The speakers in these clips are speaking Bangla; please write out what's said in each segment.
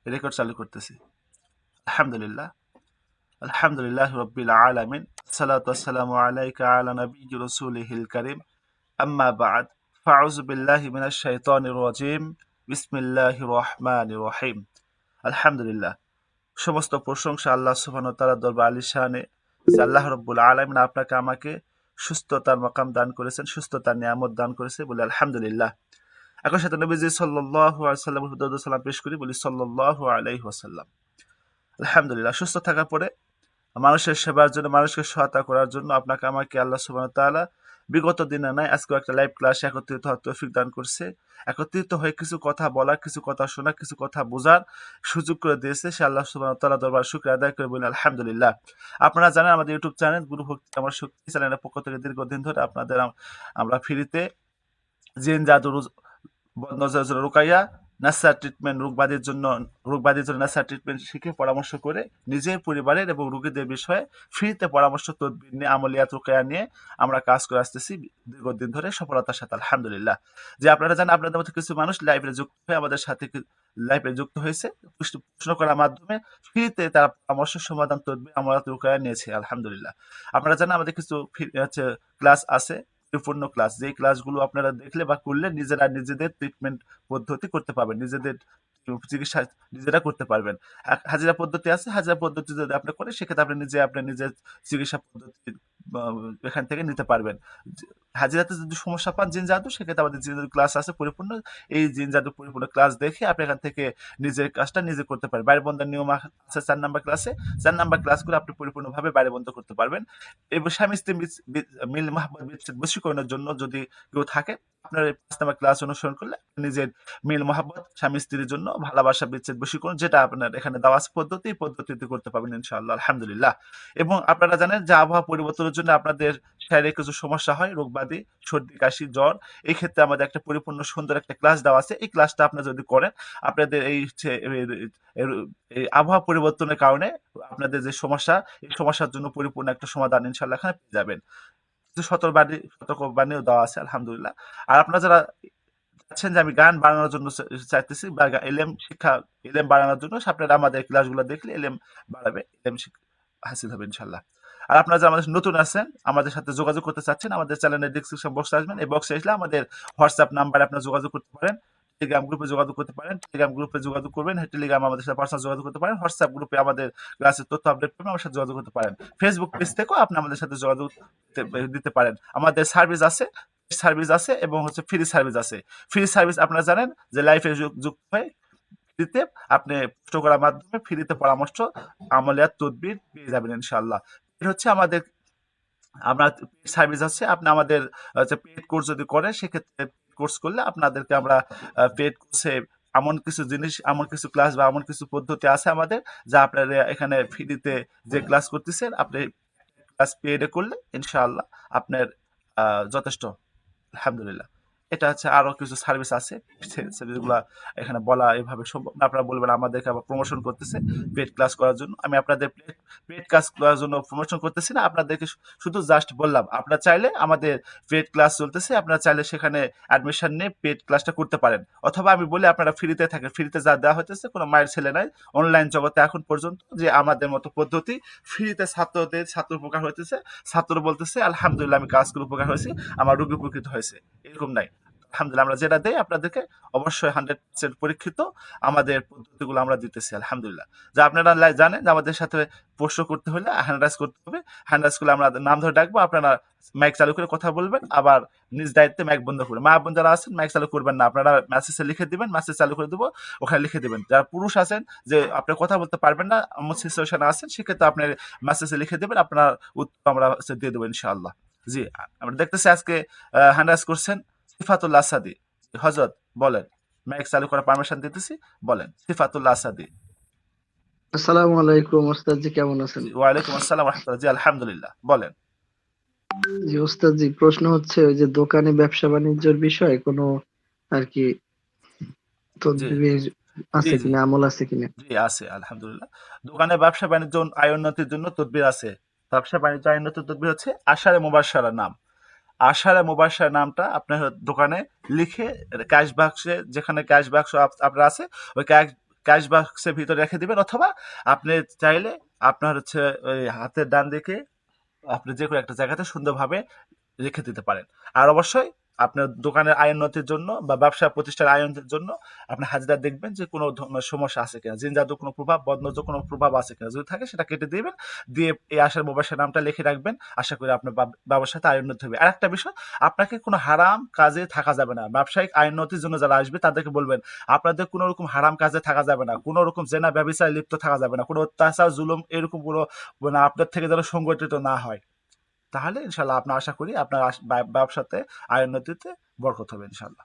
রেকর্ড চালু করতেছি। আলহামদুলিল্লাহ, আলহামদুলিল্লাহ রব্বিল আলামিন, সালাতু ওয়াসসালামু আলাইকা আলা নাবিয়্যি রাসূলিহিল কারীম, আম্মা বা'দ, ফাআউযু বিল্লাহি মিনাশ শাইতানির রাজীম, বিসমিল্লাহির রহমানির রহিম। আলহামদুলিল্লাহ, সমস্ত প্রশংসা আল্লাহ সুবহানাহু ওয়া তাআলার দরবারে আলিশানে, যে আল্লাহ রাব্বুল আলামিন আপনাকে আমাকে সুস্থতার মাকাম দান করেছেন, সুস্থতার নিয়ামত দান করেছে বলে আলহামদুলিল্লাহ। এখন সাথে নবীজি সাল্লাল্লাহু আলাইহি ওয়াসাল্লামের দরুদ ও সালাম পেশ করি, বলি সাল্লাল্লাহু আলাইহি ওয়াসাল্লাম। আলহামদুলিল্লাহ, সুস্থ থাকার পরে মানুষের সেবার জন্য, মানুষকে সহায়তা করার জন্য আপনাকে আমাকে আল্লাহ সুবহানাহু ওয়া তাআলা বিগত দিনে নাই আজকেও একটা লাইভ ক্লাসে একত্রিত হওয়ার তৌফিক দান করছে। একত্রিত হয়ে কিছু কথা বলার, কিছু কথা শোনার, কিছু কথা বোঝার সুযোগ করে দিয়েছে। সে আল্লাহ সুবহানাহু ওয়া তাআলা দরবার শুকরিয়া আদায় করে বলি আলহামদুলিল্লাহ। আপনারা জানেন আমাদের ইউটিউব চ্যানেল গুরু ভক্তি আমার শক্তি চ্যানেলের পক্ষ থেকে দীর্ঘদিন ধরে আপনাদের আমরা ফ্রিতে জিন জাদু নজর রুকাইয়া, নাসার ট্রিটমেন্ট, রোগবাদীর জন্য নাসার ট্রিটমেন্ট শিখে পরামর্শ করে নিজের পরিবারের এবং রোগীদের বিষয়ে ফ্রিতে পরামর্শ তদবির নিয়ে, আমলিয়াত রুকাইয়া নিয়ে আমরা কাজ করে আসতেছি দীর্ঘদিন ধরে সফলতার সাথে আলহামদুলিল্লাহ। যে আপনারা জানেন আপনাদের মধ্যে কিছু মানুষ লাইভে যুক্ত হয়ে আমাদের সাথে লাইভে যুক্ত হয়েছে, প্রশ্ন করার মাধ্যমে ফ্রিতে তারা পরামর্শ, সমাধান, তদবির, আমলিয়াত রুকাইয়া নিয়েছে আলহামদুলিল্লাহ। আপনারা জানেন আমাদের কিছু ক্লাস আছে, পরিপূর্ণ ক্লাস, যেই ক্লাসগুলো আপনারা দেখলে বা করলে নিজেরা নিজেদের ট্রিটমেন্ট পদ্ধতি করতে পারবেন, নিজেদের চিকিৎসা নিজেরা করতে পারবেন। হাজিরা পদ্ধতি আছে, হাজিরা পদ্ধতি যদি আপনি করেন সেক্ষেত্রে আপনি আপনার নিজের চিকিৎসা পদ্ধতি এখান থেকে নিতে পারবেন। হাজিরাতে যদি সমস্যা পান জিন জাদু, সেক্ষেত্রে আমাদের জিন জাদু ক্লাস আছে পরিপূর্ণ। এই জিন জাদু পরিপূর্ণ ক্লাস দেখে আপনি এখান থেকে নিজের কাজটা নিজে করতে পারবেন। বাইরে বন্ধার নিয়ম আছে 4 নাম্বার ক্লাসে, 4 নাম্বার ক্লাস করে আপনি পরিপূর্ণভাবে বাইরে বন্ধ করতে পারবেন। এবং স্বামী স্ত্রী মিল মহাব্বত বিচ্ছেদ বশীকরণের জন্য যদি কেউ থাকে, আপনার এই 5 নাম্বার ক্লাস অনুসরণ করলে নিজের মিল মহাব্বত, স্বামী স্ত্রীর জন্য ভালোবাসা বিচ্ছেদ বশীকরণ, যেটা আপনার এখানে দেওয়া আছে পদ্ধতিতে করতে পারবেন ইনশাআল্লাহ আলহামদুলিল্লাহ। এবং আপনারা জানেন যে আবহাওয়া পরিবর্তনের জন্য আপনাদের শারীরিক কিছু সমস্যা হয়, রোগবাদী, সর্দি, কাশি, জ্বর। এই ক্ষেত্রে আমাদের একটা পরিপূর্ণ সুন্দর একটা ক্লাস দেওয়া আছে। এই ক্লাসটা আপনারা যদি করেন, আপনাদের এই আবহাওয়া পরিবর্তনের কারণে আপনাদের যে সমস্যা, এই সমস্যার জন্য পরিপূর্ণ একটা সমাধান ইনশাআল্লাহ এখানে পেয়ে যাবেন। কিছু সতর্কবাণীও দেওয়া আছে আলহামদুলিল্লাহ। আর আপনারা যারা চাচ্ছেন যে আমি গান বানানোর জন্য চাইতেছি বা এলএম বাড়ানোর জন্য, আপনারা আমাদের ক্লাসগুলো দেখলে এলএম বাড়াবে, এলএম হাসিল হবে ইনশাল্লাহ। আর আপনারা যারা আমাদের নতুন আছেন, আমাদের সাথে যোগাযোগ করতে চাচ্ছেন, আমাদের চ্যানেলের ডিসক্রিপশন বক্সে আসবেন। এই বক্সে আসলে আমাদের হোয়াটসঅ্যাপ নাম্বারে আপনারা যোগাযোগ করতে পারেন, টেলিগ্রাম গ্রুপে যোগাযোগ করতে পারেন, টেলিগ্রাম গ্রুপে যোগাযোগ করবেন, টেলিগ্রাম আমাদের সাথে পার্সোনাল যোগাযোগ করতে পারেন, হোয়াটসঅ্যাপ গ্রুপে আমাদের ক্লাসের তথ্য আপডেট করবেন, আমার সাথে যোগাযোগ করতে পারেন। ফেসবুক পেজ থেকেও আপনি আমাদের সাথে যোগাযোগ দিতে পারেন। আমাদের সার্ভিস আছে এবং হচ্ছে ফ্রি সার্ভিস আছে। ফ্রি সার্ভিস আপনারা জানেন যে লাইফে যুক্ত হয়ে ফ্রিতে আপনি পোস্ট করার মাধ্যমে ফ্রিতে পরামর্শ, আমলিয়াত, তদবির পেয়ে যাবেন ইনশাআল্লাহ। এটা হচ্ছে আমাদের আমরা সার্ভিস আছে। আপনি আমাদের পেইড কোর্স যদি করেন, সেক্ষেত্রে কোর্স করলে আপনাদেরকে আমরা পেইড কোর্সে এমন কিছু জিনিস, এমন কিছু ক্লাস বা এমন কিছু পদ্ধতি আছে আমাদের, যা আপনারা এখানে ফ্রিতে যে ক্লাস করতেছেন, আপনি ক্লাস পেইডে করলে ইনশাআল্লাহ আপনার যথেষ্ট আলহামদুলিল্লাহ। এটা হচ্ছে আরো কিছু সার্ভিস আছে, সার্ভিসগুলো এখানে বলা এভাবে সম্ভব না। আপনারা বলবেন আমাদেরকে আবার প্রমোশন করতেছে পেড ক্লাস করার জন্য। আমি আপনাদের পেড ক্লাস করার জন্য প্রমোশন করতেছি না, আপনাদেরকে শুধু জাস্ট বললাম আপনারা চাইলে আমাদের পেড ক্লাস চলতেছে, আপনারা চাইলে সেখানে অ্যাডমিশন নিয়ে পেড ক্লাসটা করতে পারেন। অথবা আমি বলি আপনারা ফ্রিতে থাকেন, ফ্রিতে যা দেওয়া হইতেছে কোনো মায়ের ছেলে নাই। অনলাইন জগতে এখন পর্যন্ত যে আমাদের মতো পদ্ধতি ফ্রিতে ছাত্র উপকার হইতেছে, ছাত্র বলতেছে আলহামদুলিল্লাহ আমি কাজ করে উপকার হয়েছি, আমার রোগী উপকৃত হয়েছে, এরকম নাই। আলহামদুলিল্লাহ আমরা যেটা দেই আপনাদেরকে অবশ্যই 100% পরীক্ষিত আমাদের পদ্ধতিগুলো আমরা দিতেছি আলহামদুলিল্লাহ। যা আপনারা জানেন যে আমাদের সাথে প্রশ্ন করতে হলে হ্যান্ড রাইজ করতে হবে। হ্যান্ড রাইজ করলে আমরা নাম ধরে ডাকবো, আপনারা মাইক চালু করে কথা বলবেন, আবার নিজ দায়িত্বে মাইক বন্ধ করবেন। মা বোন যারা আছেন মাইক চালু করবেন না, আপনারা মেসেজে লিখে দিবেন, মেসেজ চালু করে দেবো, ওখানে লিখে দিবেন। যারা পুরুষ আছেন যে আপনি কথা বলতে পারবেন না, এমন সিচুয়েশনে আছেন, সেক্ষেত্রে আপনার মেসেজে লিখে দেবেন, আপনার উত্তর আমরা দিয়ে দেবো ইনশাআল্লাহ। জি, আমরা দেখতেছি আজকে হ্যান্ড রাইজ করছেন সিফাতুল্লাহ আসাদি। হযরত বলেন, মাইক চালু করার পারমিশন দিতেছি, বলেন সিফাতুল্লাহ আসাদি। আসসালামু আলাইকুম ওস্তাদজি, কেমন আছেন? জি, ওয়ালাইকুম আসসালাম ওয়া রাহমাতুল্লাহ। জি, আলহামদুলিল্লাহ, বলেন। জি ওস্তাদজি, প্রশ্ন হচ্ছে ওই যে দোকানে ব্যবসা বাণিজ্যের বিষয়ে কোনো আর কি জি, তদবির জি, আছে জি, কিনা, আমল আছে কিনা? জি আছে আলহামদুলিল্লাহ। দোকানে ব্যবসা বাণিজ্য আয় উন্নতির জন্য তদবির আছে। ব্যবসা বাণিজ্য আয় উন্নতির তদবির হচ্ছে আশারে মুবাশশারা নাম। আশারে মুবাশশারা নামটা আপনার দোকানে লিখে ক্যাশ বাক্সে, যেখানে ক্যাশ বাক্স আপনার আছে, ওই ক্যাশ বাক্সের ভিতরে রেখে দিবেন, অথবা আপনি চাইলে আপনার হচ্ছে ওই হাতের ডান দিকে আপনি যে কোনো একটা জায়গাতে সুন্দরভাবে রেখে দিতে পারেন। আর অবশ্যই আপনার দোকানের আয়োন্নতির জন্য বা ব্যবসা প্রতিষ্ঠানের আয়োন্নতির জন্য আপনি হাজিরা দেখবেন যে কোনো ধরনের সমস্যা আছে কিনা, জিন জাদু কোনো প্রভাব, বদনজর কোনো প্রভাব আছে কিনা। যদি থাকে সেটা কেটে দিবেন, দিয়ে এই আশার মোবাইলের নামটা লিখে রাখবেন। আশা করি আপনার ব্যবসাতে আয়োন্নতি হবে। আর একটা বিষয়, আপনাকে কোনো হারাম কাজে থাকা যাবে না। ব্যবসায়িক আয়োন্নতির জন্য যারা আসবে তাদেরকে বলবেন আপনাদের কোনো রকম হারাম কাজে থাকা যাবে না, কোনো রকম জেনা ব্যবসায় লিপ্ত থাকা যাবে না, কোনো অত্যাচার জুলুম এরকম কোনো মানে আপনার থেকে যেন সংগঠিত না হয়। তাহলে ইনশাল্লাহ আপনার আশা করি আপনার ব্যবসাতে আয় উন্নতিতে বরকত হবে ইনশাল্লাহ।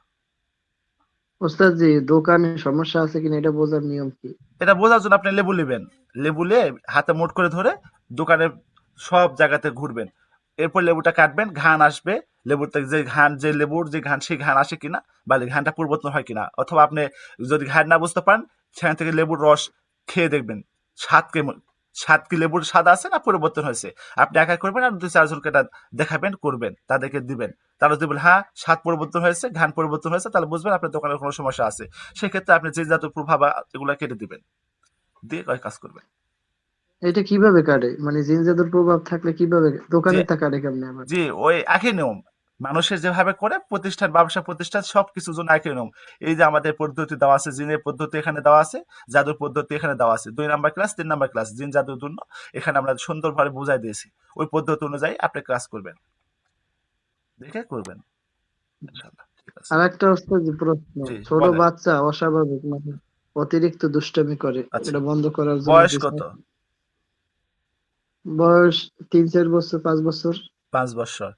ওস্তাদ জি, দোকানে সমস্যা আছে কিনা এটা বোঝার নিয়ম কি? এটা বোঝার জন্য আপনি লেবু নেবেন, লেবু নিয়ে হাতে মুঠ করে ধরে দোকানের সব জায়গাতে ঘুরবেন। এরপর লেবুটা কাটবেন, ঘ্রাণ আসবে, লেবুর থেকে যে ঘ্রাণ, যে লেবুর যে ঘ্রাণ, সেই ঘ্রাণ আসে কিনা বা ঘ্রাণটা পরিবর্তন হয় কিনা, অথবা আপনি যদি ঘ্রাণ না বুঝতে পারেন সেখান থেকে লেবুর রস খেয়ে দেখবেন স্বাদ কেমন, স্বাদ কি লেবুর স্বাদ আছে না পরিবর্তন হয়েছে। আপনি একা করবেন আর 2-4 জনকে এটা দেখাবেন, করবেন, তাদেরকে দিবেন। তারা যদি বলে হ্যাঁ স্বাদ পরিবর্তন হয়েছে, ঘ্রাণ পরিবর্তন হয়েছে, তাহলে বুঝবেন আপনার দোকানের কোনো সমস্যা আছে। সেক্ষেত্রে আপনি যে জাতীয় প্রভাব এগুলো কেটে দিবেন, দিয়ে কয় কাজ করবেন। এটা কিভাবে কাটে? মানে জিন জাদুর প্রভাব থাকলে কিভাবে যে দোকানে তা কাটে কেমনে আবার? জি, ওই একই নিয়ম। মানুষের যেভাবে করে প্রতিষ্ঠান, ব্যবসা প্রতিষ্ঠান সবকিছুর জন্য একই নিয়ম। এই যে আমাদের পদ্ধতি দেওয়া আছে, জিনের পদ্ধতি এখানে দেওয়া আছে, জাদুর পদ্ধতি এখানে দেওয়া আছে। 2 নাম্বার ক্লাস, 3 নাম্বার ক্লাস, জিন জাদুর জন্য এখানে আমরা সুন্দরভাবে বুঝাই দিয়েছি। ওই পদ্ধতি অনুযায়ী আপনি ক্লাস করবেন, দেখে করবেন ইনশাল্লাহ। ঠিক আছে। আর একটা ওস্তাদ জি প্রশ্ন, জি ছোট বলেন। বাচ্চা অস্বাভাবিক মানে অতিরিক্ত দুষ্টামি করে, আচ্ছা, এটা বন্ধ করার জন্য বয়স কিছু কত? আছে? বয়স 3-4 বছর, 5 বছর। 5 বছর।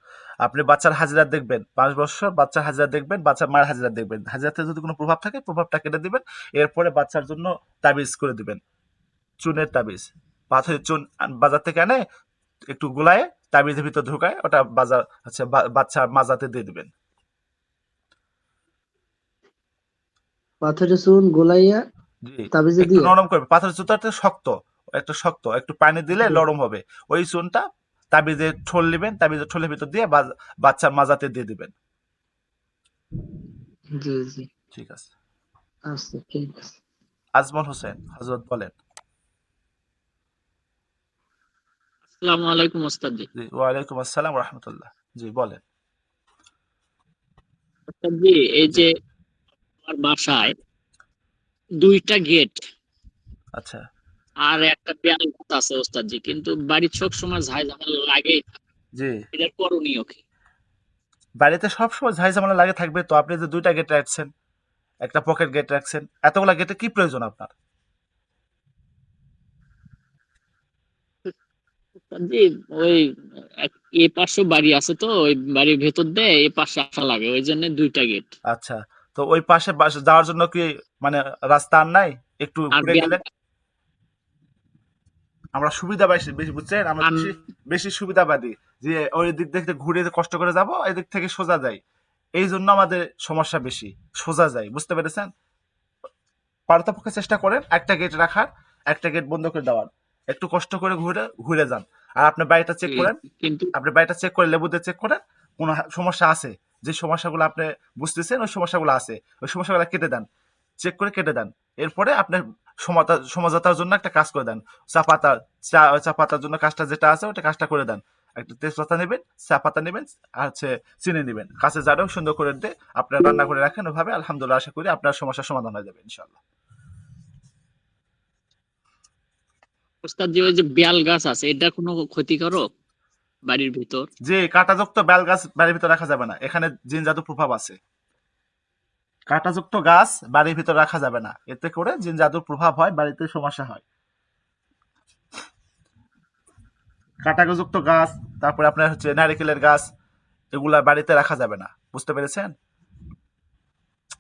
আপনি বাচ্চার হাজিরা দেখবেন, 5 বছর বাচ্চার হাজিরা দেখবেন, বাচ্চার মায়ের হাজিরা দেখবেন। হাজিরাতে যদি কোনো প্রভাব থাকে প্রভাবটা কেটে দিবেন। এরপরে বাচ্চার জন্য তাবিজ করে দিবেন, চুনের তাবিজ। পাথরের চুন বাজার থেকে এনে একটু গুলায় তাবিজের ভিতর ঢুকায় ওটা বাজার হচ্ছে বাচ্চার মাজাতে দিয়ে দিবেন। পাথরে চুন গোলাইয়া জি, তাবিজে একটু দিয়ে। নরম করবে। পাথরের চুনটা শক্ত, একটু শক্ত, একটু পানি দিলে জি নরম হবে। ওই চুনটা তাবিজে ঠোল নেবেন, তাবিজের ঠোলের ভিতর দিয়ে বাচ্চার মাজাতে দিয়ে দিবেন। জি জি। ঠিক আছে। আচ্ছা ঠিক আছে। আজমল হোসেন হজরত বলেন। আসসালামু আলাইকুম ওস্তাদ জি। জি, ওয়ালাইকুম আসসালাম রহমতুল্লাহ। জি বলেন। ওস্তাদ জি, এই জি। যে আমার বাসায় 2টা গেট আচ্ছা। আর একটা দেয়াল ঘর আছে ওস্তাদ জি, কিন্তু বাড়ির সব সময় ঝাই ঝামেলা লাগেই থাকে। জি, এটার করণীয় কি? বাড়িতে সবসময় ঝাই ঝামেলা লাগে থাকবে তো। আপনি যে 2টা গেট রাখছেন, একটা পকেট গেট রাখছেন, এতগুলা গেটে কি প্রয়োজন আপনার? ওস্তাদ জি, ওই এ পাশে বাড়ি আছে তো, ওই বাড়ির ভেতর দিয়ে এ পাশে আসা লাগে, ওই জন্য 2টা গেট। আচ্ছা, তো ওই পাশে যাওয়ার জন্য কি মানে রাস্তা আর নাই? একটু আর ঘুরে দেয়াল গেলেন। আমরা সুবিধা বেশি বেশি বুঝছেন, আমরা আর বেশি বেশি সুবিধাবাদী। যে ওই দিক থেকে ঘুরে যে কষ্ট করে যাব, এদিক থেকে সোজা যাই। এই জন্য আমাদের সমস্যা বেশি। সোজা যাই, বুঝতে পেরেছেন? পারতপক্ষে চেষ্টা করেন একটা গেট রাখার, একটা গেট বন্ধ করে দেওয়ার। একটু কষ্ট করে ঘুরে ঘুরে যান। আর আপনার বাড়িটা চেক করেন, কিন্তু আপনি বাড়িটা চেক করে লেবু দিয়ে চেক করেন কোনো সমস্যা আছে। যে সমস্যাগুলো আপনি বুঝতেছেন ওই সমস্যাগুলো আছে, ওই সমস্যাগুলো কেটে দেন, চেক করে কেটে দেন। এরপরে আপনার সমঝোতার জন্য একটা কাজ করে দেন। চা পাতা, চা পাতার জন্য কাজটা যেটা আছে ওটা কাজটা করে দেন। একটা তেজপাতা নেবেন, চা পাতা নেবেন, আর হচ্ছে চিনি নেবেন, কাছে জারেও সুন্দর করে দিয়ে আপনার রান্না করে রাখেন। ওইভাবে আলহামদুলিল্লাহ আশা করি আপনার সমস্যার সমাধান হয়ে যাবে ইনশাল্লাহ। ওস্তাদ জি, ওই যে বেল গাছ আছে, এটা কোনো ক্ষতিকারক বাড়ির ভিতর? যে কাঁটাযুক্ত বেল গাছ বাড়ির ভিতর রাখা যাবে না, এখানে জিন জাদু প্রভাব আছে। কাঁটাযুক্ত গাছ বাড়ির ভিতর রাখা যাবে না, এতে করে জিন জাদুর প্রভাব হয়, বাড়িতে সমস্যা হয়। কাঁটাযুক্ত গাছ, তারপরে আপনার হচ্ছে নারিকেলের গাছ, এগুলা বাড়িতে রাখা যাবে না, বুঝতে পেরেছেন?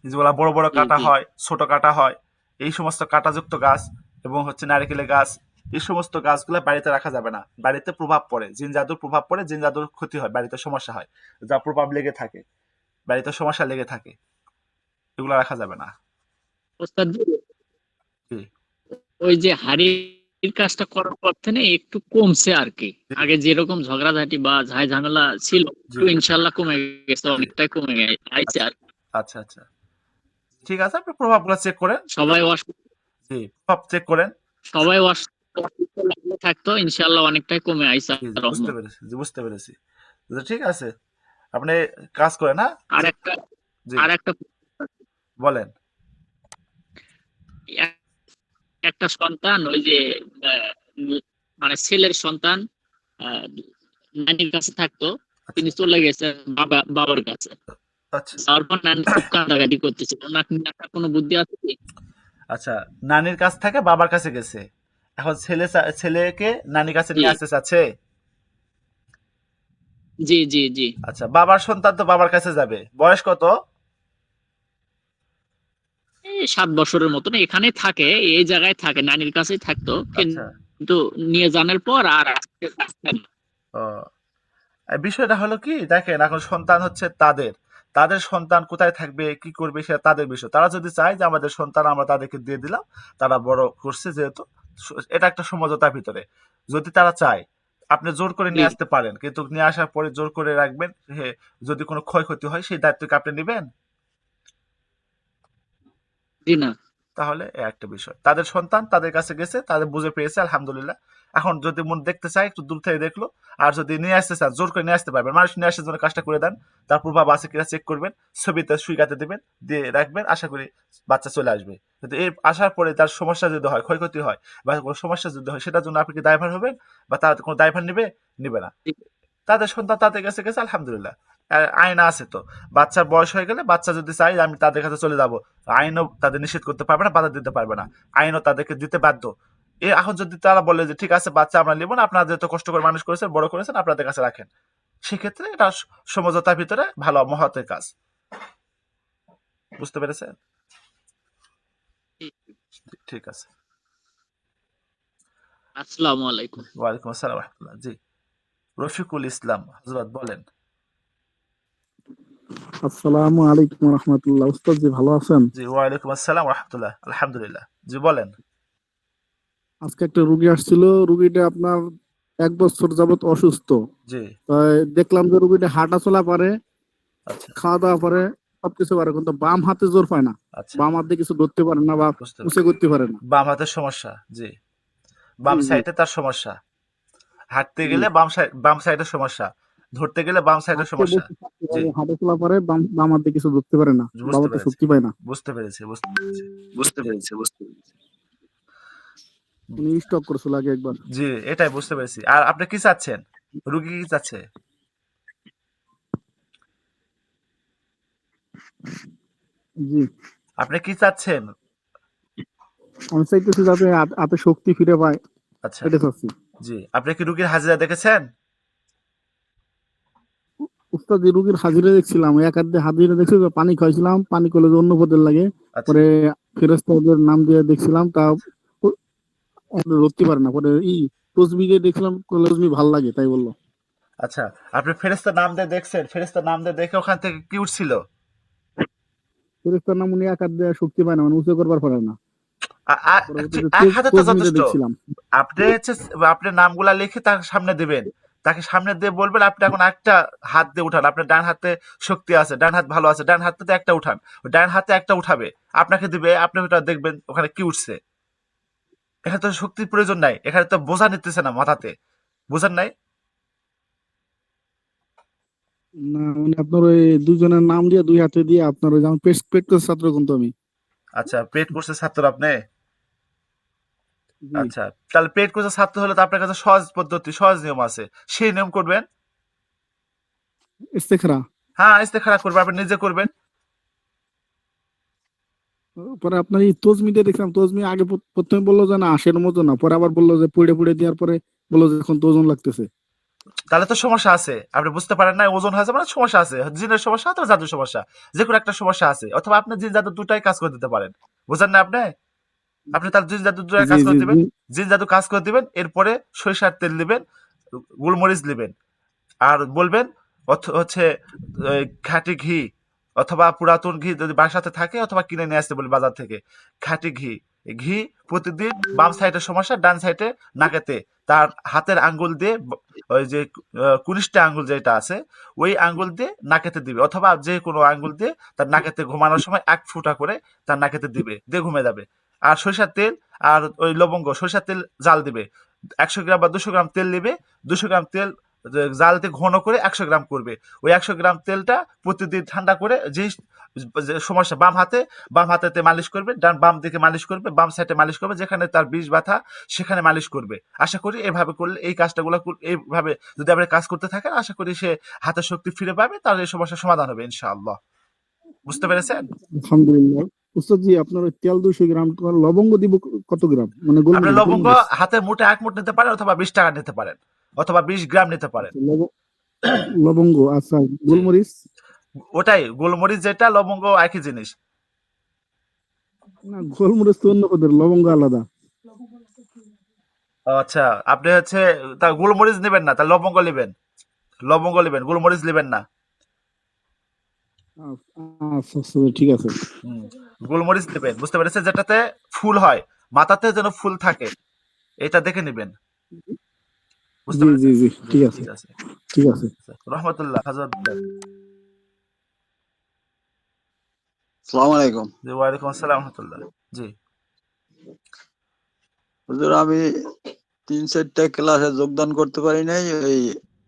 যেগুলা বড় বড় জি কাঁটা জি। হয়, ছোট কাঁটা হয়, এই সমস্ত কাঁটাযুক্ত গাছ এবং হচ্ছে নারিকেলের গাছ, এই সমস্ত গাছগুলা বাড়িতে রাখা যাবে না। বাড়িতে প্রভাব পড়ে, জিন জাদুর প্রভাব পড়ে, জিন জাদুর ক্ষতি হয়, বাড়িতে সমস্যা হয়, যা প্রভাব লেগে থাকে, বাড়িতে সমস্যা লেগে থাকে, এগুলা রাখা যাবে না। ওস্তাদ জি, জি, ওই যে হাড়ির কাজটা করার পর থেকে একটু কমছে আর কি। জি, আগে যেরকম ঝগড়াঝাটি বা ঝাই ঝামেলা ছিল, জি, একটু ইনশাল্লাহ কমে গেছে, জি। অনেকটাই কমে আইছে আচ্ছা, আর কি। আচ্ছা, আচ্ছা। ঠিক আছে, আপনি প্রভাবগুলো চেক করেন। সবাই জি, প্রভাব চেক করেন। সবাই অসুস্থ লাগলে থাকতো, ইনশাল্লাহ অনেকটাই কমে আইসা জি, জি, বুঝতে রহমত। পেরেছি, জি, বুঝতে পেরেছি। তো ঠিক আছে, আপনি কাজ করেন, হ্যাঁ? আর যে একটা জি, আর একটা বলেন। এক- একটা সন্তান ওই যে আহ, উম, মানে ছেলের সন্তান আহ, নানির কাছে থাকতো, আচ্ছা, তিনি চলে গেছেন বাবার কাছে। আচ্ছা, যাওয়ার পর নানি খুব কান্দাকাটি করতেছে, আপনার কোনো বুদ্ধি আছে কি? আচ্ছা, নানির কাছ থেকে বাবার কাছে গেছে। এখন ছেলেকে নানির কাছে জি নিয়ে আসতে চাচ্ছে। জি জি জি। আচ্ছা, বাবার সন্তান তো বাবার কাছে যাবে। বয়স কত? এই 7 বছরের মতন এখানে থাকে, এই জায়গায় থাকে, নানির কাছেই থাকতো, আচ্ছা, কিন্তু নিয়ে জানার পর আর আসতে চাচ্ছে না। ও, বিষয়টা হলো কি, দেখেন, এখন সন্তান হচ্ছে তাদের সন্তান কোথায় থাকবে, কি করবে, সেটা তাদের বিষয়। তারা যদি চায় যে আমাদের সন্তান আমরা তাদেরকে দিয়ে দিলাম, তারা বড় করছে যেহেতু, এটা একটা সমঝোতার ভিতরে। যদি তারা চায়, আপনি জোর করে জি নিয়ে আসতে পারেন, কিন্তু নিয়ে আসার পরে জোর করে রাখবেন। যদি কোনো ক্ষয়ক্ষতি হয়, সেই দায়িত্ব কি আপনি নেবেন? জি না। তাহলে এ একটা বিষয়। তাদের সন্তান তাদের কাছে গেছে, তাদের বুঝে পেয়েছে, আলহামদুলিল্লাহ। এখন যদি মন দেখতে চায়, একটু দূর থেকে দেখলো। আর যদি নিয়ে আসতে চান, জোর করে নিয়ে আসতে পারবেন। মানুষ নিয়ে আসার জন্য কাজটা করে দেন। তার প্রভাব আছে কিনা চেক করবেন। ছবিতে সুই কাটে দিবেন, দিয়ে রাখবেন। আশা করি বাচ্চা চলে আসবে। কিন্তু এই আসার পরে তার সমস্যা যদি হয়, ক্ষয়ক্ষতি হয়, বা কোনো সমস্যা যদি হয়, সেটার জন্য আপনি কি দায়ভার হবেন? বা তার কোনো দায়ভার নিবে? নিবে না। তাদের সন্তান তাদের কাছে গেছে, আলহামদুলিল্লাহ। আইন আছে তো। বাচ্চার বয়স হয়ে গেলে, বাচ্চা যদি চাই আমি তাদের কাছে চলে যাব, আইনও তাদের নিষেধ করতে পারবে না, বাধা দিতে পারবে না। আইনও তাদেরকে দিতে বাধ্য। এখন যদি তারা বলে যে ঠিক আছে, বাচ্চা আমরা নেবো না, আপনারা যেহেতু কষ্ট করে মানুষ করেছেন, বড় করেছেন, আপনাদের কাছে রাখেন, সেক্ষেত্রে এটা সমঝোতার ভিতরে ভালো মহতের কাজ। বুঝতে পেরেছেন? ঠিক আছে। আসসালামু আলাইকুম। ওয়ালাইকুম আসসালাম রহমতুল্লাহ। জি, রফিকুল ইসলাম হজরত বলেন। আসসালামু আলাইকুম রহমতুল্লাহ। উস্তাদ জি ভালো আছেন? জি, ওয়ালাইকুম আসসালাম রহমতুল্লাহ, আলহামদুলিল্লাহ। জি, বলেন। আজকে একটা রুগী আসছিল, রুগীটা আপনার 1 বছর যাবত অসুস্থ। জি, তাই দেখলাম যে রুগীটা হাঁটা চলা পারে, আচ্ছা, খাওয়া দাওয়া পারে, সবকিছু পারে, কিন্তু বাম হাতে জোর পায় না। আচ্ছা, বাম হাত দিয়ে কিছু ধরতে পারে না বা বুঝতে উঁচে পারছি। করতে পারে না। বাম হাতের সমস্যা, জি। জি বাম জি সাইডে তার সমস্যা। হাঁটতে জি। গেলে বাম সাইডের সমস্যা। ধরতে গেলে বাম সাইডের হাঁটতে সমস্যা। বসে থাকতে জি, পারে, হাঁটা চলা পারে, বাম বাম হাত দিয়ে কিছু ধরতে পারে না, বাম বুঝতে হাতে পেরেছি, শক্তি পায় না। বুঝতে পেরেছি, বুঝতে পেরেছি। জি, বুঝতে পেরেছি। উনি স্টক করেছিল আগে একবার। জি, এটাই বুঝতে পেরেছি। আর আপনি কি চাচ্ছেন? রুগী কি চাচ্ছে? জি, আপনি কি চাচ্ছেন? আমি চাইতেছি যাতে হাতে শক্তি ফিরে পায়, আচ্ছা, এটা চাচ্ছি। জি। আপনি কি রুগীর হাজিরা দেখেছেন? উস্তাদ জি রুগীর হাজিরা দেখছিলাম, এক হাত দিয়ে হাজিরা দেখছি, তো পানি খাইছিলাম, পানি করলে যে অন্য পদের লাগে। আচ্ছা, পরে ফেরেস্তাদের নাম দিয়ে দেখছিলাম, তা ধরতে পারে না। পরে তসবি দিয়ে দেখছিলাম, তসবি ভাল লাগে তাই বললো। আচ্ছা। আপনি ফেরেশতার নাম দিয়ে দেখছেন? ফেরেশতার নাম দিয়ে দেখে ওখান থেকে কি উঠছিল? ফেরেস্তার নাম উনি এক হাত দিয়ে শক্তি পায় না, মানে উঁচু করবার পারে না। পরবর্তীতে এক হাতে তো তসবিতে যথেষ্ট। দেখছিলাম। আপনি হচ্ছে আপনি নামগুলা লিখে তার সামনে দিবেন। তাকে সামনে দিয়ে বলবেন আপনি এখন একটা হাত দিয়ে উঠান। আপনার ডান হাতে শক্তি আছে, ডান হাত ভালো আছে, ডান হাতে একটা উঠান। ওই ডান হাতে একটা উঠাবে, আপনাকে দিবে, আপনি ওটা দেখবেন ওখানে কি উঠছে। এখানে তো শক্তির প্রয়োজন নাই, এখানে তো বোঝা নিতেছে না মাথাতে। বুঝেন নাই? না মানে আপনার ওই দুজনের নাম দিয়ে দুই হাতে দিয়ে আপনার ওই যেমন পেট ছাত্র কিন্তু আমি। আচ্ছা, পেট কোর্সের ছাত্র আপনি? জি। আচ্ছা, তাহলে পেট কোর্সের ছাত্র হলে তো আপনার কাছে সহজ পদ্ধতি, সহজ নিয়ম আছে। সেই নিয়ম করবেন। ইস্তেখরা। হ্যাঁ, ইস্তেখারা করবেন, আপনি নিজে করবেন। পরে আপনার এই তসমিটা দেখলাম, তসমি আগে প্রথমে বললো যে না আশের মতো না, পরে আবার বললো যে পুড়ে পুড়ে দেওয়ার পরে বললো যে এখন তো ওজন লাগতেছে। তাহলে তো সমস্যা আছে। আপনি বুঝতে পারেন না, ওজন হয়েছে মানে সমস্যা আছে। জিনের সমস্যা অথবা জাদুর সমস্যা। যে কোনো একটা সমস্যা আছে। অথবা আপনি জিন জাদু দুটাই কাজ করে দিতে পারেন। বুঝেন না আপনি? আপনি তাহলে জিন জাদু দুটাই জি কাজ জি করে জি। দিবেন। জিন জাদু কাজ করে দিবেন। এরপরে সরিষার তেল দিবেন, গোলমরিচ দিবেন। আর বলবেন হচ্ছে খাঁটি ঘি অথবা পুরাতন ঘি যদি বাসাতে থাকে, অথবা কিনে নিয়ে আসতে বলি বাজার থেকে। খাঁটি ঘি, ঘি প্রতিদিন বাম সাইডের সমস্যা, ডান সাইডে নাকেতে, তার হাতের আঙ্গুল দিয়ে ওই যে কুনিষ্টা আঙ্গুল যেটা আছে, ওই আঙ্গুল দিয়ে নাকেতে দিবে, অথবা যে কোনো আঙ্গুল দিয়ে তার নাকেতে ঘুমানোর সময় 1 ফুটা করে তার নাকেতে দিবে, দিয়ে ঘুমে যাবে। আর সরিষার তেল আর ওই লবঙ্গ, সরিষার তেল জাল দিবে 100 গ্রাম বা 200 গ্রাম তেল নেবে, 200 গ্রাম তেল জাল দিয়ে ঘন করে 100 গ্রাম করবে। ওই 100 গ্রাম তেলটা প্রতিদিন ঠান্ডা করে যে সমস্যা বাম হাতেতে মালিশ করবে, বাম দিকে মালিশ করবে, বাম সাইডে মালিশ করবে, যেখানে তার বিষ ব্যথা সেখানে মালিশ করবে। আশা করি এভাবে করলে, এই কাজটাগুলো এইভাবে যদি আপনি কাজ করতে থাকেন, আশা করি সে হাতের শক্তি ফিরে পাবে, তাহলে এই সমস্যার সমাধান হবে ইনশাআল্লাহ। বুঝতে পেরেছেন? আলহামদুলিল্লাহ। উস্তাদ জি, আপনার ওই তেল 200 গ্রাম, তোমার লবঙ্গ দিব কত গ্রাম, মানে আপনি গোলমরিচ লবঙ্গ গোলমরিচ? হাতের মুঠে 1 মুঠ নিতে পারেন, অথবা 20 টাকা নিতে পারেন, অথবা 20 গ্রাম নিতে পারেন। আচ্ছা, লবঙ্গ, আচ্ছা, জি, গোলমরিচ? ওটাই গোলমরিচ, যেটা লবঙ্গ একই জিনিস। না, গোলমরিচ তো অন্য পদের, লবঙ্গ আলাদা। আচ্ছা, আপনি হচ্ছে তা গোলমরিচ নেবেন না, তা লবঙ্গ নেবেন, গোলমরিচ নেবেন না। আচ্ছা আচ্ছা, ঠিক আছে। হুম, গোলমরিচ নেবেন, বুঝতে পেরেছেন, যেটাতে ফুল হয়, মাথাতে যেন ফুল থাকে, এটা দেখে নেবেন। বুঝতে জি জি পেরেছেন? জি, জি, ঠিক আছে, ঠিক আছে। ঠিক আছে। আচ্ছা, রহমতুল্লাহ হাজার বলেন। আসসালামু আলাইকুম। জি, ওয়ালাইকুম আসসালাম রহমতুল্লাহ। জি, হুজুর, আমি 3-4টা ক্লাসে যোগদান করতে পারি নাই, ওই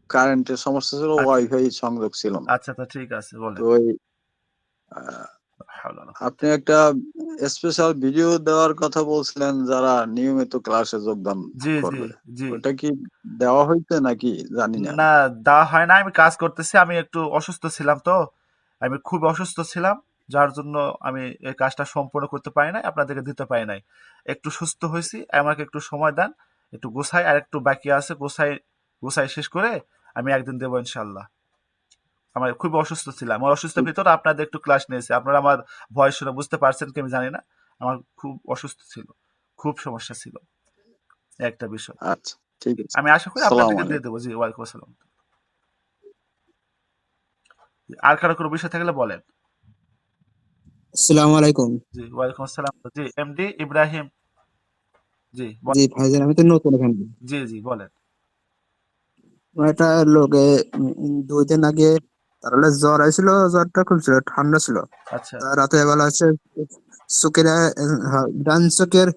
কারেন্টের সমস্যা ছিল, আচ্ছা ওয়াইফাই সংযোগ ছিল না। আচ্ছা, তো ঠিক আছে, তো বলেন। ওই আহ, হাওলা না। আপনি একটা স্পেশাল ভিডিও দেওয়ার কথা বলছিলেন যারা নিয়মিত ক্লাসে যোগদান জি জি করবে, জি, ওটা কি দেওয়া হয়েছে নাকি জানি না না আমি। দেওয়া হয় না, আমি কাজ করতেছি, আমি একটু অসুস্থ ছিলাম তো, আমি খুব অসুস্থ ছিলাম, যার জন্য আমি এই কাজটা সম্পূর্ণ করতে পারি নাই, আপনাদেরকে দিতে পারি নাই। একটু সুস্থ হয়েছি, আমাকে একটু সময় দেন, একটু গোছাই, আর একটু বাকি আছে, গোছাই গোছাই শেষ করে আমি একদিন দেবো ইনশাল্লাহ। আমার খুব অসুস্থ ছিলাম, আমার অসুস্থের ভিতরে আপনাদের একটু ক্লাস নিয়েছি, আপনারা আমার ভয়েস শুনে বুঝতে পারছেন কি আমি জানি না, আমার খুব অসুস্থ ছিল, খুব সমস্যা ছিল, একটা বিষয়। আচ্ছা, ঠিক আছে। আমি আশা করি আসসালামু আপনাদেরকে দিয়ে আলাইকুম। দেবো। জি, ওয়ালাইকুম আসসালাম। আর কারো কোনো বিষয় থাকলে বলেন। আসসালামু আলাইকুম। জি, ওয়ালাইকুম আসসালাম। জি, এমডি ইব্রাহিম। জি, জি ভাইজান, আমি তো নতুন এখানে। জি জি, বলেন। আমার একটা লোকে 2 দিন আগে তার হলে জ্বর হয়েছিল, জ্বরটা খুব ছিল, ঠান্ডা ছিল। আচ্ছা তার রাতে বেলা হচ্ছে চোখের ডান চোখের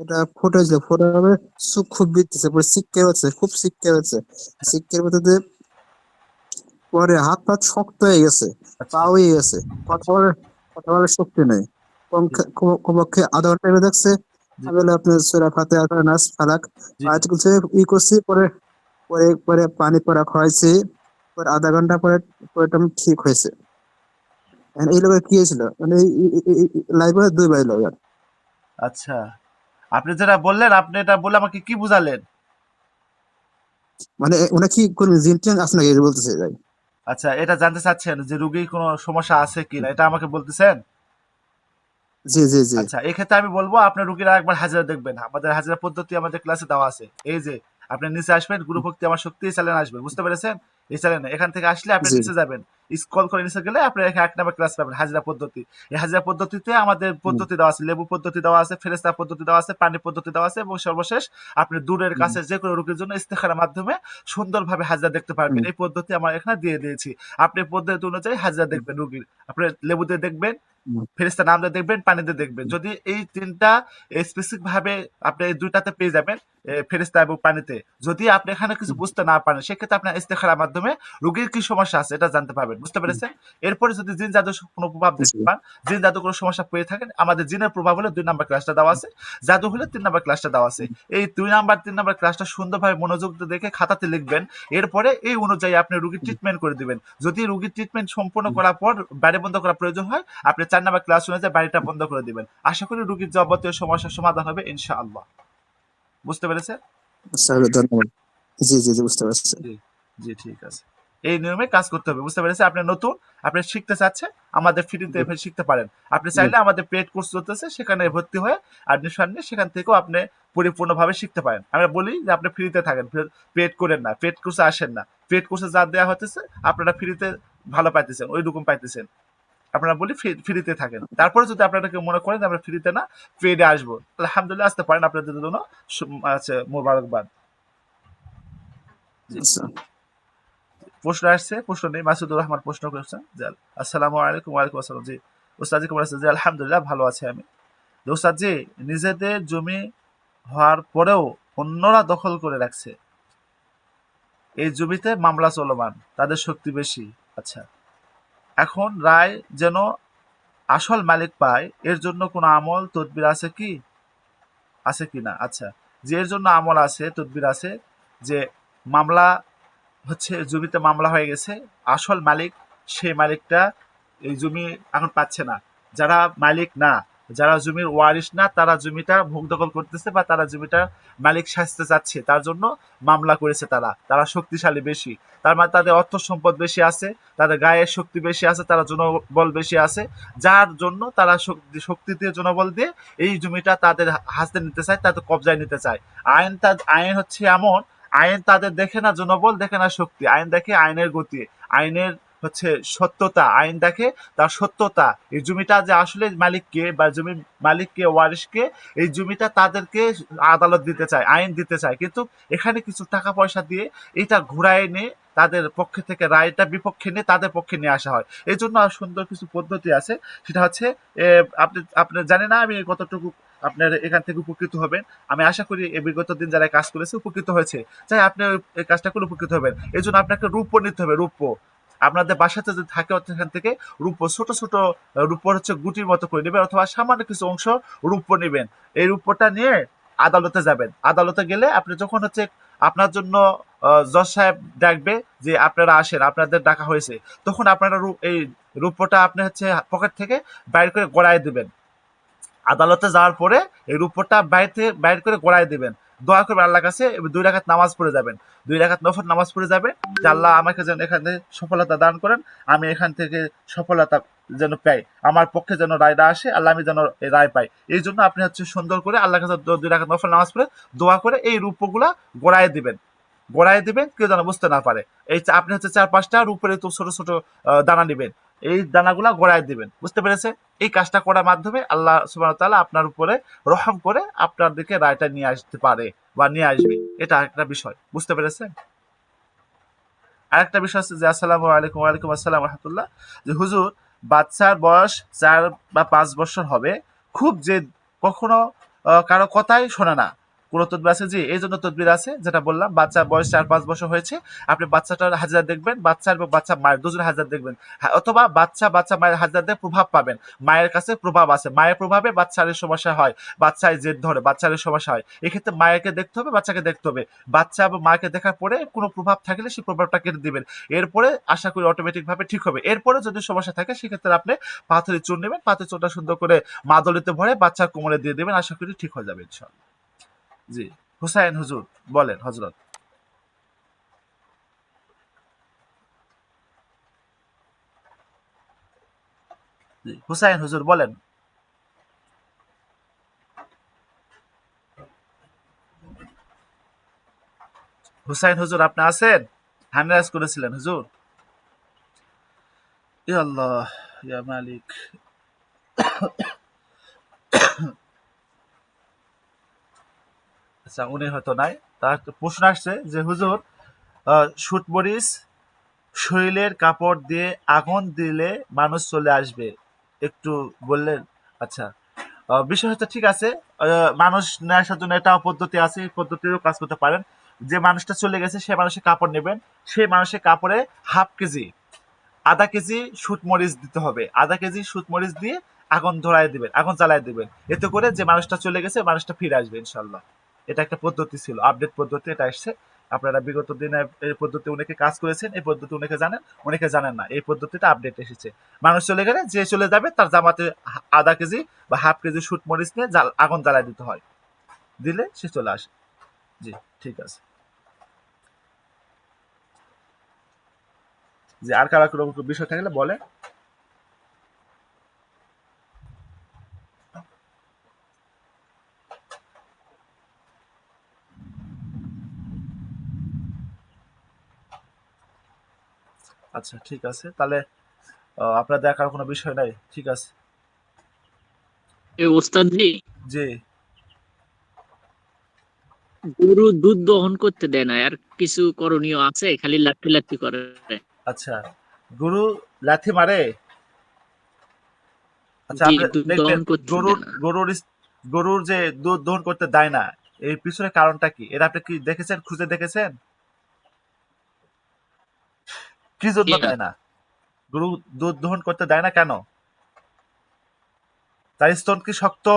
এটা ফুটেছিল, ফোটার পরে চোখ খুব বিচ্ছে, পরে সিক্কে হচ্ছে, খুব সিক্কে হচ্ছে। সিক্কের মধ্যে পরে হাত পা শক্ত হয়ে গেছে, পা আচ্ছা হয়ে গেছে, আচ্ছা। কথা বলার শক্তি নেই। জি কমপক্ষে আধা ঘন্টা এভাবে দেখছে। জি আমি বলে আপনার সুরা ফাতিহা, নাস, ফালাক, জি জি। আয়াতুল কুরসি করছি। পরে পরে পরে পানি পড়া খাওয়াইছি। পরে আধা ঘন্টা পরে পরে এটা আমি ঠিক হয়েছে। এখন এই লোকের কি হয়েছিল, মানে লাইভে 2 বার লোক। আচ্ছা, আপনি যেটা বললেন, আপনি এটা বলে আমাকে কি বুঝালেন? মানে ওনা কি কোন জিন টিন আছে নাকি, এটা বলতেছে ভাই। আচ্ছা, এটা জানতে চাচ্ছেন যে রুগীর কোনো সমস্যা আছে কিনা, এটা আমাকে বলতেছেন? জি জি জি আচ্ছা, এক্ষেত্রে আমি বলবো আপনার রুগীরা একবার হাজিরা দেখবেন, আমাদের হাজিরা পদ্ধতি আমাদের ক্লাসে দেওয়া আছে। এই যে আপনি নিচে আসবেন, গুরু ভক্তি আমার শক্তি, এই চ্যানেল আসবেন, বুঝতে পেরেছেন? এই চ্যানেল এখান থেকে আসলে আপনি জি নিচে যাবেন, স্ক্রল করে নিচে গেলে আপনি এখানে 1 নম্বর ক্লাস পাবেন, হাজিরা পদ্ধতি। এই হাজিরা পদ্ধতিতে আমাদের হুম, পদ্ধতি দেওয়া আছে, লেবু পদ্ধতি দেওয়া আছে, ফেরেস্তা পদ্ধতি দেওয়া আছে, পানি পদ্ধতি দেওয়া আছে, এবং সর্বশেষ আপনি দূরের হুম, কাছে যে কোনো রোগীর জন্য ইস্তেখারের মাধ্যমে সুন্দরভাবে হাজিরা দেখতে পারবেন। হুম, এই পদ্ধতি আমার এখানে দিয়ে দিয়েছি, আপনি পদ্ধতি অনুযায়ী হাজিরা হুম, দেখবেন রুগীর, আপনি লেবু দিয়ে দেখবেন, হুম, ফেরেশতা নাম দিয়ে দেখবেন, পানিতে দেখবেন। যদি এই ৩টা স্পেসিফিক ভাবে আপনি এই ২টাতে পেয়ে যাবেন, ফেরেশতা এবং পানিতে। যদি আপনি এখানে কিছু হুম, বুঝতে না পারেন, সেক্ষেত্রে আপনার ইস্তেখারার মাধ্যমে রোগীর কি সমস্যা আছে এটা জানতে পারবেন। বুঝতে হুম, পেরেছেন? এরপরে যদি জিন জাদুর কোনো প্রভাব জি, দেখতে পান, জিন জাদুর কোনো সমস্যা পেয়ে থাকেন, আমাদের জিনের প্রভাব হলে ২ নাম্বার ক্লাসটা দেওয়া আছে, জাদু হলে ৩ নাম্বার ক্লাসটা দেওয়া আছে। হুম, এই ২ নাম্বার ৩ নাম্বার ক্লাসটা সুন্দরভাবে মনোযোগ দিয়ে দেখে খাতাতে লিখবেন। এরপরে এই অনুযায়ী আপনি রোগীর হুম, ট্রিটমেন্ট করে দিবেন। যদি রোগীর ট্রিটমেন্ট সম্পূর্ণ হুম, করার পর বাড়ি বন্ধ করার প্রয়োজন হয়, আপনি ৪ নাম্বার ক্লাস অনুযায়ী বাড়িটা বন্ধ করে দিবেন। আশা করি রোগীর যাবতীয় সমস্যার সমাধান হবে ইনশাআল্লাহ। বুঝতে পেরেছেন? আচ্ছা, ধন্যবাদ। জি জি জি, বুঝতে পারছি। জি, জি, ঠিক আছে। এই নিয়মে কাজ করতে হবে। বুঝতে পেরেছেন? আপনি নতুন, আপনি শিখতে চাচ্ছেন, আমাদের ফ্রিতে জি, শিখতে পারেন। আপনি জি, চাইলে আমাদের পেইড কোর্স চলতেছে, সেখানে ভর্তি হয়ে অ্যাডমিশন নিয়ে সেখান থেকেও আপনি পরিপূর্ণভাবে শিখতে পারেন। আমরা বলি যে আপনি ফ্রিতে থাকেন, পেইড করেন না, পেইড কোর্সে আসেন না। পেইড কোর্সে যা দেয়া হতেছে আপনারা ফ্রিতে ভালো পাইতেছেন, ওইরকম পাইতেছেন। আপনারা বলি ফ্রিতে থাকেন। তারপরে যদি আপনারা কেউ মনে করেন যে আমরা ফ্রিতে না, পেইডে আসবো, আলহামদুলিল্লাহ আসতে পারেন, আপনাদের জন্য আছে মোবারকবাদ। জি, আচ্ছা। প্রশ্ন আসছে, প্রশ্ন নেই, মাসুদুর রহমান প্রশ্ন করছেন যে আসসালামু আলাইকুম। ওয়ালাইকুম আসসালাম। জি, ওস্তাদ জি কেমন আছেন? জি, আলহামদুলিল্লাহ ভালো আছি আমি। যে ওস্তাদ জি, নিজেদের জমি হওয়ার পরেও অন্যরা দখল করে রাখছে, এই জমিতে মামলা চলমান, তাদের শক্তি বেশি। আচ্ছা, এখন রায় যেন আসল মালিক পায়, এর জন্য কোনো আমল তদবির আছে কি না? আচ্ছা, যে এর জন্য আমল আছে, তদবির আছে, যে মামলা হচ্ছে, জমিতে মামলা হয়ে গেছে, আসল মালিক, সেই মালিকটা এই জমি এখন পাচ্ছে না। যারা মালিক না, যারা জমির ওয়ারিশ না, তারা জমিটা ভোগ দখল করতেছে বা তারা জমিটা মালিক সাজতে চাচ্ছে, তার জন্য মামলা করেছে। তারা শক্তিশালী বেশি, তার মানে তাদের অর্থ সম্পদ বেশি আছে, তাদের গায়ের শক্তি বেশি আছে, তারা জনবল বেশি আছে, যার জন্য তারা শক্তি দিয়ে, জনবল দিয়ে এই জমিটা তাদের হাতে নিতে চায়, তাদের কবজায় নিতে চায়। আইন হচ্ছে এমন, আইন তাদের দেখে না জনবল, দেখে না শক্তি, আইন দেখে আইনের গতি, আইনের হচ্ছে সত্যতা, আইন দেখে তার সত্যতা। এই জমিটা যে আসলে মালিককে, বা জমির মালিককে, ওয়ারিশকে, এই জমিটা তাদেরকে আদালত দিতে চায়, আইন দিতে চায়, কিন্তু এখানে কিছু টাকা পয়সা দিয়ে এটা ঘুরায় নিয়ে তাদের পক্ষে থেকে রায়টা বিপক্ষে নিয়ে তাদের পক্ষে নিয়ে আসা হয়। এই জন্য সুন্দর কিছু পদ্ধতি আছে, সেটা হচ্ছে আপনি জানি না আমি কতটুকু আপনার এখান থেকে উপকৃত হবেন। আমি আশা করি এই বিগত দিন যারা কাজ করেছে উপকৃত হয়েছে, চাই আপনি এই কাজটা করে উপকৃত হবেন। এই জন্য আপনাকে রূপ্য নিতে হবে, রূপ্য। আপনাদের বাসাতে যদি থাকে সেখান থেকে রূপ্য, ছোট ছোট রূপর হচ্ছে গুটির মতো করে নেবেন, অথবা সামান্য কিছু অংশ রূপ্য নেবেন। এই রূপ্যটা নিয়ে আদালতে যাবেন। আদালতে গেলে আপনি যখন হচ্ছে আপনার জন্য জজ সাহেব ডাকবে যে আপনারা আসেন, আপনাদের ডাকা হয়েছে, তখন আপনারা এই রূপ্যটা আপনি হচ্ছে পকেট থেকে বাইর করে গড়ায় দিবেন। আদালতে যাওয়ার পরে এই রূপটা বাইর করে গড়ায় দিবেন। দোয়া করবেন আল্লাহর কাছে, 2 রাকাত নামাজ পড়ে যাবেন, 2 রাকাত নফল নামাজ পড়ে যাবেন, যে আল্লাহ আমাকে যেন এখানে সফলতা দান করেন, আমি এখান থেকে সফলতা যেন পাই, আমার পক্ষে যেন রায়টা আসে, আল্লাহ আমি যেন এই রায় পাই। এই জন্য আপনি হচ্ছে সুন্দর করে আল্লাহর কাছে 2 রাকাত নফল নামাজ পড়ে দোয়া করে এই রূপগুলা গড়ায় দিবেন, কেউ যেন বুঝতে না পারে। এই আপনি হচ্ছে 4-5টা রূপের ছোট ছোট দানা নিবেন, এই দানাগুলা গড়ায় দিবেন, বুঝতে পেরেছে? এই কাজটা করার মাধ্যমে আল্লাহ সুবহানাহু ওয়া তাআলা আপনার উপরে রহম করে আপনার দিকে রায়টা নিয়ে আসতে পারে বা নিয়ে আসবে। এটা একটা বিষয়, বুঝতে পেরেছেন? আরেকটা বিষয় হচ্ছে যে, আসসালামু আলাইকুম। ওয়ালাইকুম আসসালাম রাহমাতুল্লাহ। যে হুজুর, বাচ্চার বয়স 4 বা 5 বছর হবে, খুব জেদ, কখনো কারো কথাই শোনে না, কোনো তদবির আছে? জি, এই জন্য তদবির আছে, যেটা বললাম, বাচ্চার বয়স 4-5 বছর হয়েছে, আপনি বাচ্চাটার হাজিরা দেখবেন, বাচ্চা এবং বাচ্চা মায়ের দুজনের হাজিরা দেখবেন। হ্যাঁ, অথবা বাচ্চা মায়ের হাজিরা দিয়ে প্রভাব পাবেন, মায়ের কাছে প্রভাব আছে, মায়ের প্রভাবে বাচ্চার এই সমস্যা হয়, বাচ্চায় জেদ ধরে, বাচ্চার এই সমস্যা হয়, এক্ষেত্রে মায়েরকে দেখতে হবে, বাচ্চাকে দেখতে হবে। বাচ্চা এবং মাকে দেখার পরে কোনো প্রভাব থাকলে সেই প্রভাবটা কেটে দিবেন, এরপরে আশা করি অটোমেটিক ভাবে ঠিক হবে। এরপরে যদি সমস্যা থাকে সেক্ষেত্রে আপনি পাথরের চুন নেবেন, পাথরের চুনটা সুন্দর করে মাদলিতে ভরে বাচ্চার কোমরে দিয়ে দেবেন, আশা করি ঠিক হয়ে যাবে ইনশাআল্লাহ। জি, হুসাইন হুজুর বলেন। হজরত জি, হুসাইন হুজুর বলেন। হুসাইন হুজুর আপনি আছেন? হ্যান্ড রাইজ করেছিলেন হুজুর। ইয়া আল্লাহ, ইয়া মালিক। আচ্ছা, উনি হয়তো নাই। তার একটা প্রশ্ন আসছে যে, হুজুর, শুটমরিচ শরীরের কাপড় দিয়ে আগুন দিলে মানুষ চলে আসবে, একটু বললেন? আচ্ছা, বিষয় হচ্ছে ঠিক আছে, মানুষ নিয়ে আসার জন্য এটাও পদ্ধতি আছে, এই পদ্ধতিও কাজ করতে পারেন। যে মানুষটা চলে গেছে সে মানুষের কাপড় নেবেন, সেই মানুষের কাপড়ে হাফ কেজি, আধা কেজি শুটমরিচ দিতে হবে, আধা কেজি শুটমরিচ দিয়ে আগুন ধরায় দিবেন, আগুন জ্বালায় দিবেন, এতে করে যে মানুষটা চলে গেছে মানুষটা ফিরে আসবে ইনশাল্লাহ। এটা একটা পদ্ধতি ছিল, আপডেট পদ্ধতি এটা আসছে। আপনারা বিগত দিনে এই পদ্ধতি অনেকে কাজ করেছেন, এই পদ্ধতি অনেকে জানেন, অনেকে জানেন না, এই পদ্ধতিটা আপডেট এসেছে। মানুষ চলে গেলে যে চলে যাবে তার জামাতে আধা কেজি বা হাফ কেজি শুটমরিচ নিয়ে আগুন জ্বালায় দিতে হয়, দিলে সে চলে আসে। জি, ঠিক আছে। যে আর কারো কোনো বিষয় থাকলে বলে। আচ্ছা, ঠিক আছে তাহলে, আপনার দেখার কোনো বিষয় নাই, ঠিক আছে। ওস্তাদ জি, জি, গরু দুধ দহন করতে দেয় না, আর কিছু করণীয় আছে? খালি লাত্তি লাত্তি করে। আচ্ছা, গরু লাথি মারে? আচ্ছা, জি, আপনি দুধ দেখবেন দহন করতে দেয় গরুর না। গরুর যে দুধ দহন করতে দেয় না, এর পিছনে কারণটা কি? এটা আপনি কি দেখেছেন, খুঁজে দেখেছেন কি জন্য জি না, দেয় না? গরু দুধ দহন করতে দেয় না কেন? তার স্তন কি শক্ত?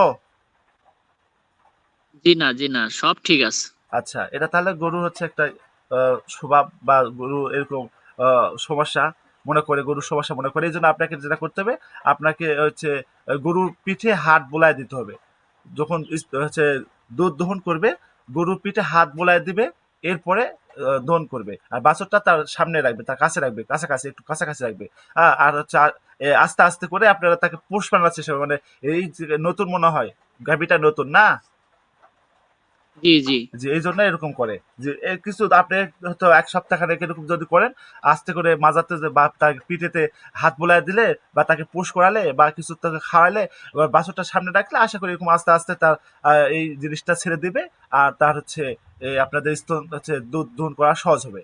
জি না, সব ঠিক আছে। আচ্ছা, এটা তাহলে গরু হচ্ছে একটা স্বভাব, বা গরু এরকম সমস্যা মনে করে, গরুর সমস্যা মনে করে। এই জন্য আপনাকে যেটা করতে হবে, আপনাকে হচ্ছে গরুর পিঠে হাত বোলায় দিতে হবে। যখন হচ্ছে দুধ দহন করবে, গরুর পিঠে হাত বোলায় দিবে, এরপরে দহন করবে। আর বাছুরটা তার সামনে রাখবে, তার কাছে রাখবে, কাছাকাছি, একটু কাছাকাছি রাখবে। আর হচ্ছে আস্তে আস্তে করে আপনারা তাকে পোষ মানার চেষ্টা করবেন। মানে এই যে নতুন মনে হয়, গাভীটা নতুন না, জি যে এই জন্য এরকম করে, যে কিছু আপনি হয়তো এক সপ্তাহ খানেক এরকম যদি করেন, আস্তে করে মাজাতে যে বা তার পিঠেতে হাত বোলায় দিলে, বা তাকে পুশ করালে, বা কিছু তাকে খাওয়ালে, এবার বাছুরটা সামনে রাখলে, আশা করি এরকম আস্তে আস্তে তার এই জিনিসটা ছেড়ে দিবে। আর তার হচ্ছে এই আপনাদের স্তন হচ্ছে দুধ দহন করা সহজ হবে।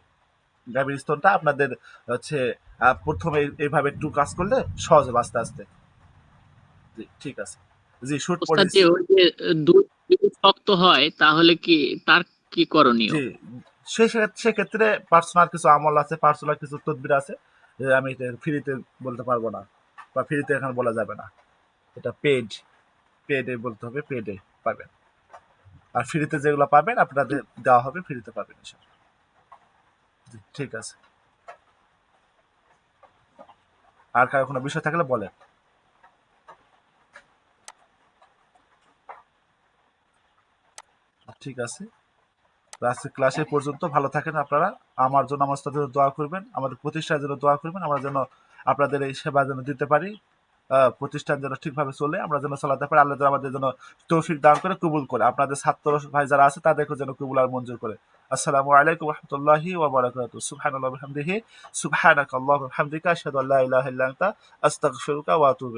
গাভীর স্তনটা আপনাদের হচ্ছে প্রথমে এইভাবে একটু কাজ করলে সহজ হবে আস্তে আস্তে। জি, ঠিক আছে। জি, শুট ওস্তাদ, পড়েছি। যে ওই যে দুধ যদি শক্ত হয় তাহলে কি তার কি করণীয়? জি, সেক্ষেত্রে পার্সোনাল কিছু আমল আছে, পার্সোনাল কিছু তদবির আছে, যে আমি এটা ফ্রিতে বলতে পারবো না, বা ফ্রিতে এখন বলা যাবে না। এটা পেডে বলতে হবে, পেডে পাবেন। আর ফ্রিতে যেগুলো পাবেন আপনাদের দেওয়া হবে, ফ্রিতে পাবেন এসব। জি, ঠিক আছে। আর কারো কোনো বিষয় থাকলে বলেন। ঠিক আছে, আজকে ক্লাস এই পর্যন্ত। ভালো থাকেন আপনারা। আমার জন্য, আমার জন্য দোয়া করবেন, আমাদের প্রতিষ্ঠানের জন্য দোয়া করবেন, আমরা যেন আপনাদের এই সেবা যেন দিতে পারি, প্রতিষ্ঠান যেন ঠিকভাবে চলে, আমরা যেন চালাতে পারি। আল্লাহ যেন আমাদের জন্য তৌফিক দান করে, কবুল করে, আপনাদের ছাত্র ভাই যারা আছে তাদেরকে যেন কবুল আর মঞ্জুর করে। আসসালামু আলাইকুম ওয়া রাহমাতুল্লাহি ওয়া বারাকাতুহু। সুবহানাল্লাহি ওয়া বিহামদিহি, সুবহানাকাল্লাহুম্মা ওয়া বিহামদিকা, আশহাদু আল্লা ইলাহা ইল্লা আনতা, আস্তাগফিরুকা ওয়া আতুবু